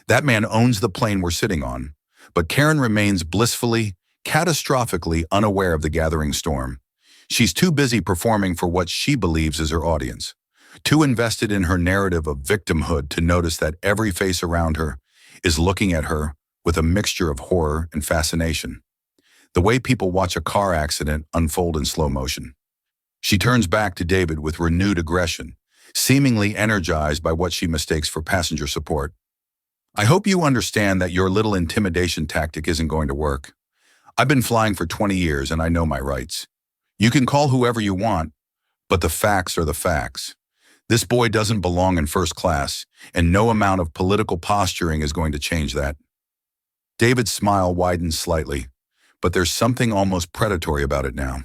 That man owns the plane we're sitting on, but Karen remains blissfully, catastrophically unaware of the gathering storm. She's too busy performing for what she believes is her audience, too invested in her narrative of victimhood to notice that every face around her is looking at her with a mixture of horror and fascination, the way people watch a car accident unfold in slow motion. She turns back to David with renewed aggression, seemingly energized by what she mistakes for passenger support. I hope you understand that your little intimidation tactic isn't going to work. I've been flying for 20 years and I know my rights. You can call whoever you want, but the facts are the facts. This boy doesn't belong in first class, and no amount of political posturing is going to change that. David's smile widens slightly, but there's something almost predatory about it now.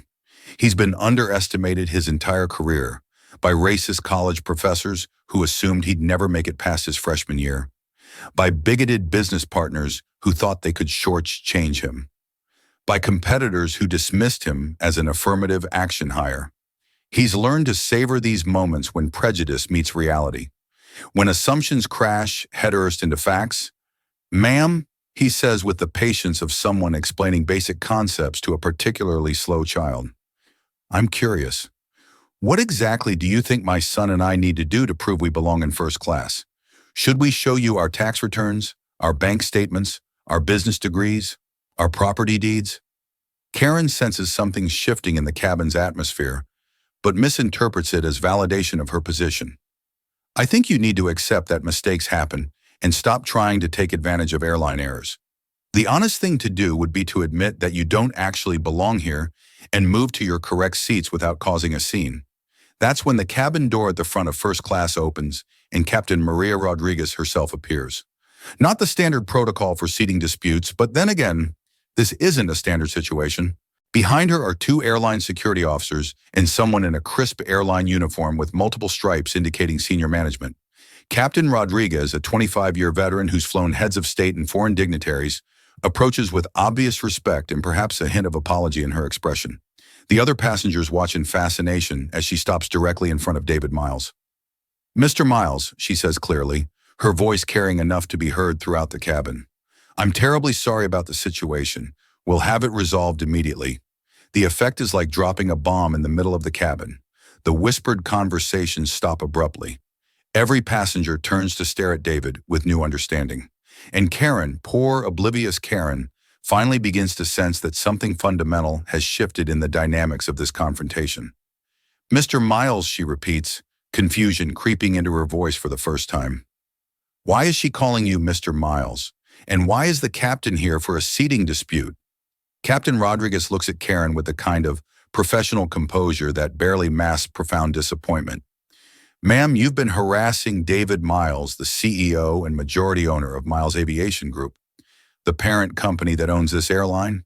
He's been underestimated his entire career by racist college professors who assumed he'd never make it past his freshman year, by bigoted business partners who thought they could shortchange him, by competitors who dismissed him as an affirmative action hire. He's learned to savor these moments when prejudice meets reality. When assumptions crash headfirst into facts, "Ma'am," he says with the patience of someone explaining basic concepts to a particularly slow child, "I'm curious. What exactly do you think my son and I need to do to prove we belong in first class? Should we show you our tax returns, our bank statements, our business degrees, our property deeds?" Karen senses something shifting in the cabin's atmosphere, but misinterprets it as validation of her position. "I think you need to accept that mistakes happen and stop trying to take advantage of airline errors. The honest thing to do would be to admit that you don't actually belong here and move to your correct seats without causing a scene. That's when the cabin door at the front of first class opens and Captain Maria Rodriguez herself appears. Not the standard protocol for seating disputes, but then again, this isn't a standard situation. Behind her are two airline security officers and someone in a crisp airline uniform with multiple stripes indicating senior management. Captain Rodriguez, a 25-year veteran who's flown heads of state and foreign dignitaries, approaches with obvious respect and perhaps a hint of apology in her expression. The other passengers watch in fascination as she stops directly in front of David Miles. "Mr. Miles," she says clearly, her voice carrying enough to be heard throughout the cabin. "I'm terribly sorry about the situation. We'll have it resolved immediately." The effect is like dropping a bomb in the middle of the cabin. The whispered conversations stop abruptly. Every passenger turns to stare at David with new understanding. And Karen, poor oblivious Karen, finally begins to sense that something fundamental has shifted in the dynamics of this confrontation. "Mr. Miles," she repeats, confusion creeping into her voice for the first time. Why is she calling you Mr. Miles? And why is the captain here for a seating dispute? Captain Rodriguez looks at Karen with the kind of professional composure that barely masks profound disappointment. "Ma'am, you've been harassing David Miles, the CEO and majority owner of Miles Aviation Group, the parent company that owns this airline.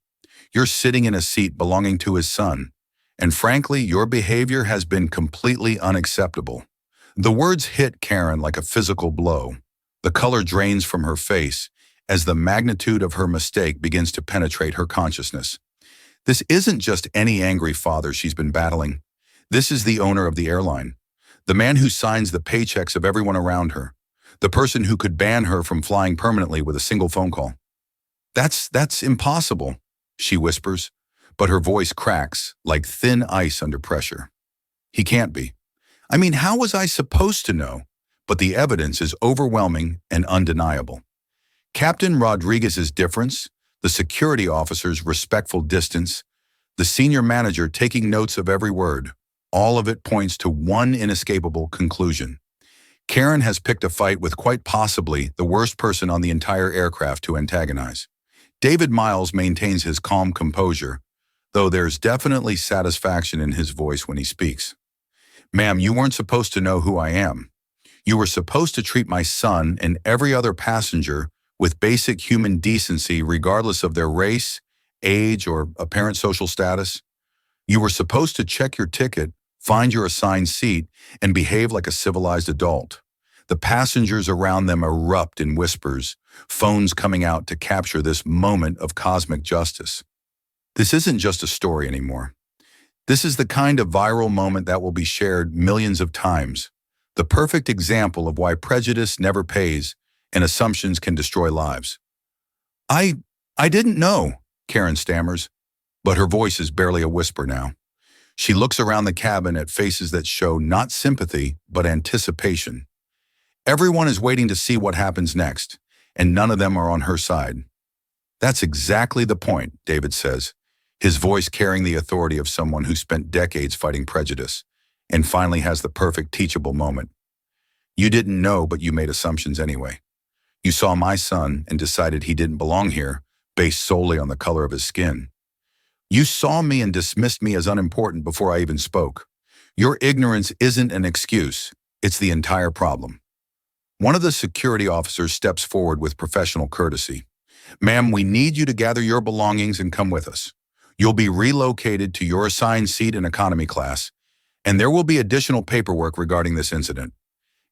You're sitting in a seat belonging to his son, and frankly, your behavior has been completely unacceptable." The words hit Karen like a physical blow. The color drains from her face as the magnitude of her mistake begins to penetrate her consciousness. This isn't just any angry father she's been battling. This is the owner of the airline, the man who signs the paychecks of everyone around her, the person who could ban her from flying permanently with a single phone call. That's impossible," she whispers, but her voice cracks like thin ice under pressure. "He can't be. I mean, how was I supposed to know?" But the evidence is overwhelming and undeniable. Captain Rodriguez's difference, the security officer's respectful distance, the senior manager taking notes of every word, all of it points to one inescapable conclusion. Karen has picked a fight with quite possibly the worst person on the entire aircraft to antagonize. David Miles maintains his calm composure, though there's definitely satisfaction in his voice when he speaks. "Ma'am, you weren't supposed to know who I am. You were supposed to treat my son and every other passenger with basic human decency regardless of their race, age, or apparent social status. You were supposed to check your ticket, find your assigned seat, and behave like a civilized adult." The passengers around them erupt in whispers, phones coming out to capture this moment of cosmic justice. This isn't just a story anymore. This is the kind of viral moment that will be shared millions of times. The perfect example of why prejudice never pays and assumptions can destroy lives. I didn't know," Karen stammers, but her voice is barely a whisper now. She looks around the cabin at faces that show not sympathy, but anticipation. Everyone is waiting to see what happens next, and none of them are on her side. "That's exactly the point," David says, his voice carrying the authority of someone who spent decades fighting prejudice, and finally has the perfect teachable moment. "You didn't know, but you made assumptions anyway. You saw my son and decided he didn't belong here, based solely on the color of his skin. You saw me and dismissed me as unimportant before I even spoke. Your ignorance isn't an excuse, it's the entire problem." One of the security officers steps forward with professional courtesy. "Ma'am, we need you to gather your belongings and come with us. You'll be relocated to your assigned seat in economy class, and there will be additional paperwork regarding this incident."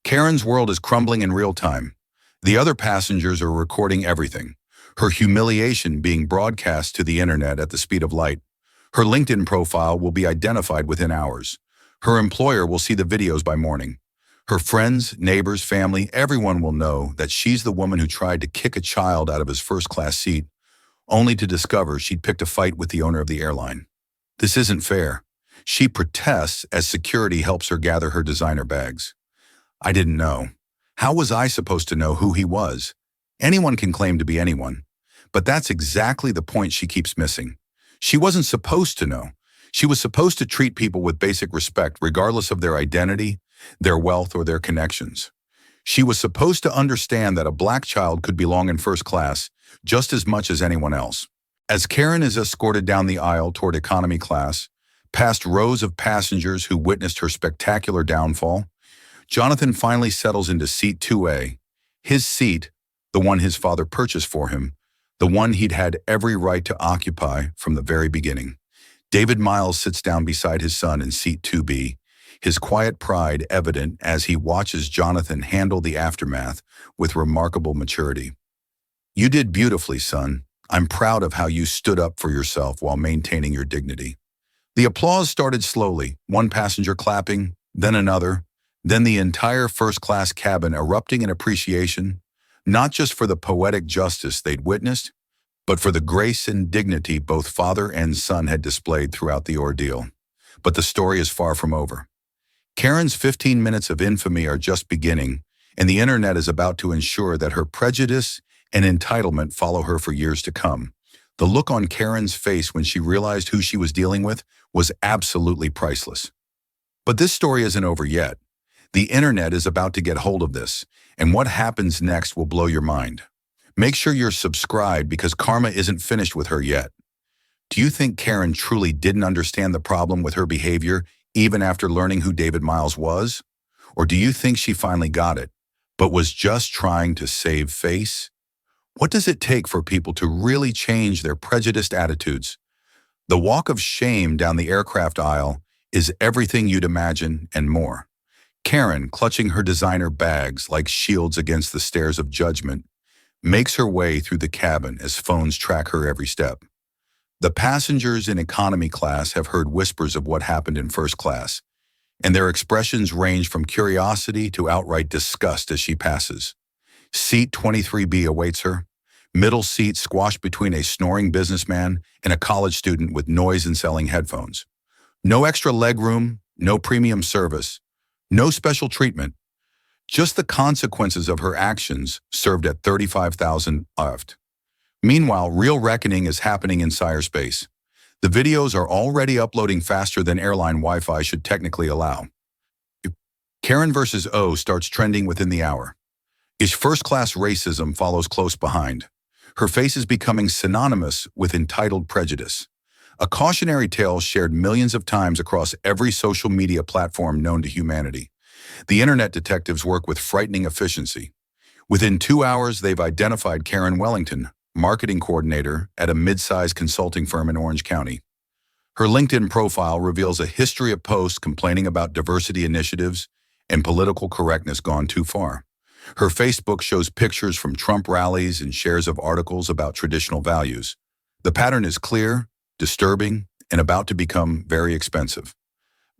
Karen's world is crumbling in real time. The other passengers are recording everything, her humiliation being broadcast to the internet at the speed of light. Her LinkedIn profile will be identified within hours. Her employer will see the videos by morning. Her friends, neighbors, family, everyone will know that she's the woman who tried to kick a child out of his first-class seat, only to discover she'd picked a fight with the owner of the airline. This isn't fair. She protests as security helps her gather her designer bags. "I didn't know. How was I supposed to know who he was? Anyone can claim to be anyone." But that's exactly the point she keeps missing. She wasn't supposed to know. She was supposed to treat people with basic respect regardless of their identity, their wealth, or their connections. She was supposed to understand that a black child could belong in first class just as much as anyone else. As Karen is escorted down the aisle toward economy class, past rows of passengers who witnessed her spectacular downfall, Jonathan finally settles into seat 2A, his seat, the one his father purchased for him, the one he'd had every right to occupy from the very beginning. David Miles sits down beside his son in seat 2B, his quiet pride evident as he watches Jonathan handle the aftermath with remarkable maturity. "You did beautifully, son. I'm proud of how you stood up for yourself while maintaining your dignity." The applause started slowly, one passenger clapping, then another, then the entire first-class cabin erupting in appreciation, not just for the poetic justice they'd witnessed, but for the grace and dignity both father and son had displayed throughout the ordeal. But the story is far from over. Karen's 15 minutes of infamy are just beginning, and the internet is about to ensure that her prejudice and entitlement follow her for years to come. The look on Karen's face when she realized who she was dealing with was absolutely priceless. But this story isn't over yet. The internet is about to get hold of this, and what happens next will blow your mind. Make sure you're subscribed because karma isn't finished with her yet. Do you think Karen truly didn't understand the problem with her behavior even after learning who David Miles was? Or do you think she finally got it, but was just trying to save face? What does it take for people to really change their prejudiced attitudes? The walk of shame down the aircraft aisle is everything you'd imagine and more. Karen, clutching her designer bags like shields against the stares of judgment, makes her way through the cabin as phones track her every step. The passengers in economy class have heard whispers of what happened in first class, and their expressions range from curiosity to outright disgust as she passes. Seat 23B awaits her, middle seat squashed between a snoring businessman and a college student with noise-canceling headphones. No extra legroom, no premium service, no special treatment, just the consequences of her actions served at 35,000 left. Meanwhile, real reckoning is happening in cyberspace. The videos are already uploading faster than airline Wi-Fi should technically allow. Karen versus O starts trending within the hour. Ish first-class racism follows close behind. Her face is becoming synonymous with entitled prejudice. A cautionary tale shared millions of times across every social media platform known to humanity. The internet detectives work with frightening efficiency. Within 2 hours, they've identified Karen Wellington, marketing coordinator at a mid-sized consulting firm in Orange County. Her LinkedIn profile reveals a history of posts complaining about diversity initiatives and political correctness gone too far. Her Facebook shows pictures from Trump rallies and shares of articles about traditional values. The pattern is clear, disturbing, and about to become very expensive.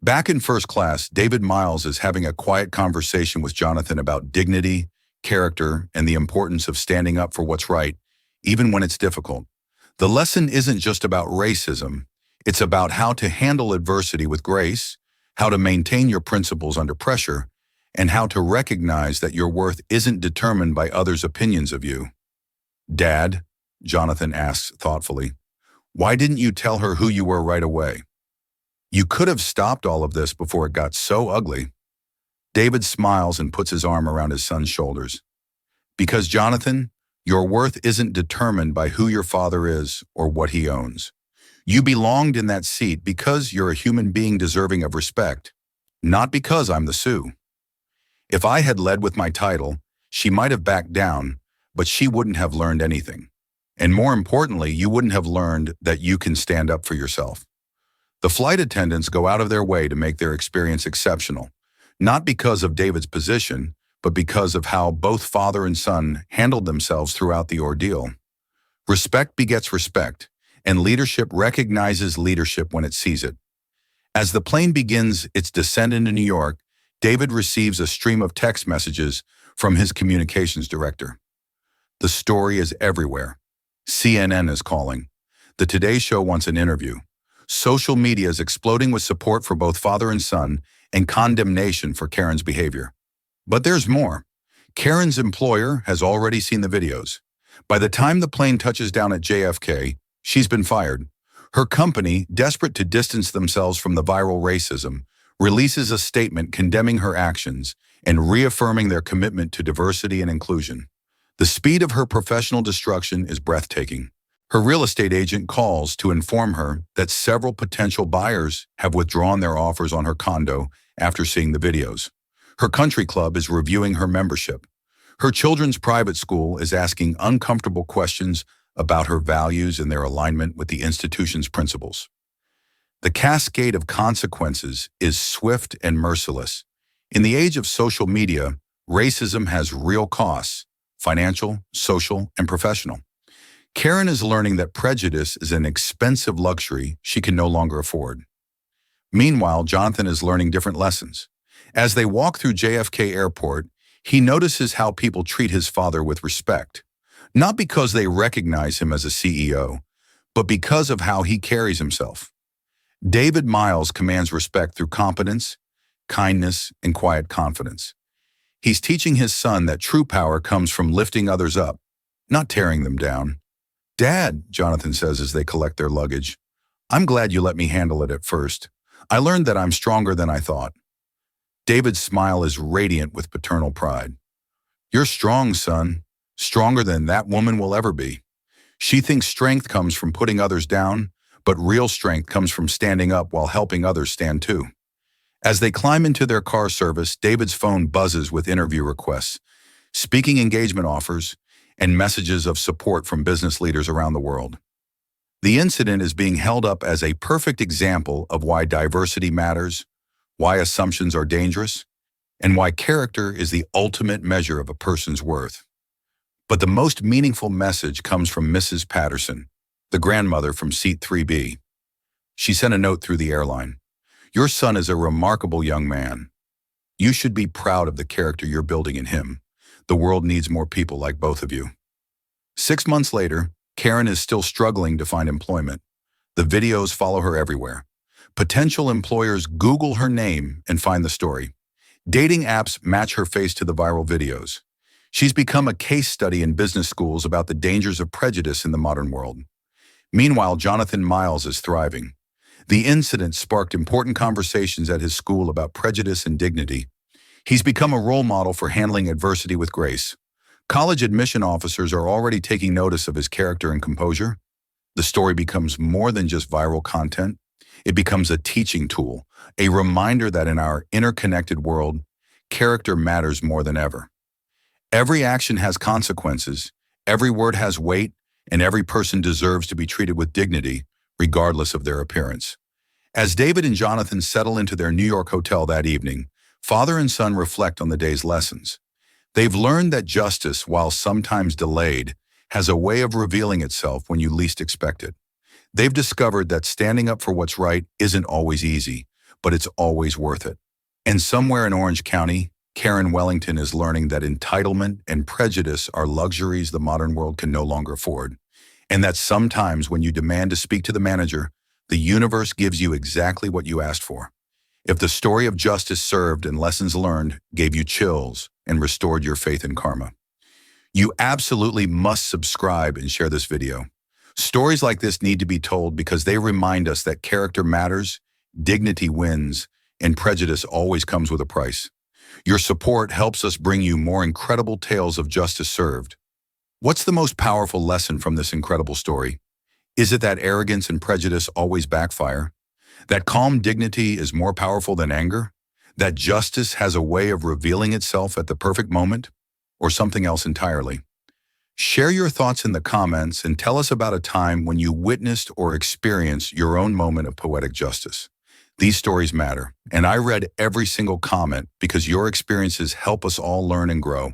Back in first class, David Miles is having a quiet conversation with Jonathan about dignity, character, and the importance of standing up for what's right, even when it's difficult. The lesson isn't just about racism, it's about how to handle adversity with grace, how to maintain your principles under pressure, and how to recognize that your worth isn't determined by others' opinions of you. "Dad," Jonathan asks thoughtfully, "why didn't you tell her who you were right away? You could have stopped all of this before it got so ugly." David smiles and puts his arm around his son's shoulders. "Because, Jonathan, your worth isn't determined by who your father is or what he owns. You belonged in that seat because you're a human being deserving of respect, not because I'm the Sioux. If I had led with my title, she might have backed down, but she wouldn't have learned anything. And more importantly, you wouldn't have learned that you can stand up for yourself." The flight attendants go out of their way to make their experience exceptional, not because of David's position, but because of how both father and son handled themselves throughout the ordeal. Respect begets respect, and leadership recognizes leadership when it sees it. As the plane begins its descent into New York, David receives a stream of text messages from his communications director. The story is everywhere. CNN is calling. The Today Show wants an interview. Social media is exploding with support for both father and son and condemnation for Karen's behavior. But there's more. Karen's employer has already seen the videos. By the time the plane touches down at JFK, she's been fired. Her company, desperate to distance themselves from the viral racism, releases a statement condemning her actions and reaffirming their commitment to diversity and inclusion. The speed of her professional destruction is breathtaking. Her real estate agent calls to inform her that several potential buyers have withdrawn their offers on her condo after seeing the videos. Her country club is reviewing her membership. Her children's private school is asking uncomfortable questions about her values and their alignment with the institution's principles. The cascade of consequences is swift and merciless. In the age of social media, racism has real costs: financial, social, and professional. Karen is learning that prejudice is an expensive luxury she can no longer afford. Meanwhile, Jonathan is learning different lessons. As they walk through JFK Airport, he notices how people treat his father with respect, not because they recognize him as a CEO, but because of how he carries himself. David Miles commands respect through competence, kindness, and quiet confidence. He's teaching his son that true power comes from lifting others up, not tearing them down. "Dad," Jonathan says as they collect their luggage, "I'm glad you let me handle it at first. I learned that I'm stronger than I thought." David's smile is radiant with paternal pride. "You're strong, son. Stronger than that woman will ever be. She thinks strength comes from putting others down, but real strength comes from standing up while helping others stand too." As they climb into their car service, David's phone buzzes with interview requests, speaking engagement offers, and messages of support from business leaders around the world. The incident is being held up as a perfect example of why diversity matters, why assumptions are dangerous, and why character is the ultimate measure of a person's worth. But the most meaningful message comes from Mrs. Patterson, the grandmother from seat 3B. She sent a note through the airline. "Your son is a remarkable young man. You should be proud of the character you're building in him. The world needs more people like both of you." 6 months later, Karen is still struggling to find employment. The videos follow her everywhere. Potential employers Google her name and find the story. Dating apps match her face to the viral videos. She's become a case study in business schools about the dangers of prejudice in the modern world. Meanwhile, Jonathan Miles is thriving. The incident sparked important conversations at his school about prejudice and dignity. He's become a role model for handling adversity with grace. College admission officers are already taking notice of his character and composure. The story becomes more than just viral content. It becomes a teaching tool, a reminder that in our interconnected world, character matters more than ever. Every action has consequences, every word has weight, and every person deserves to be treated with dignity, regardless of their appearance. As David and Jonathan settle into their New York hotel that evening, father and son reflect on the day's lessons. They've learned that justice, while sometimes delayed, has a way of revealing itself when you least expect it. They've discovered that standing up for what's right isn't always easy, but it's always worth it. And somewhere in Orange County, Karen Wellington is learning that entitlement and prejudice are luxuries the modern world can no longer afford, and that sometimes when you demand to speak to the manager, the universe gives you exactly what you asked for. If the story of justice served and lessons learned gave you chills and restored your faith in karma, you absolutely must subscribe and share this video. Stories like this need to be told because they remind us that character matters, dignity wins, and prejudice always comes with a price. Your support helps us bring you more incredible tales of justice served. What's the most powerful lesson from this incredible story? Is it that arrogance and prejudice always backfire? That calm dignity is more powerful than anger? That justice has a way of revealing itself at the perfect moment? Or something else entirely? Share your thoughts in the comments and tell us about a time when you witnessed or experienced your own moment of poetic justice. These stories matter, and I read every single comment because your experiences help us all learn and grow.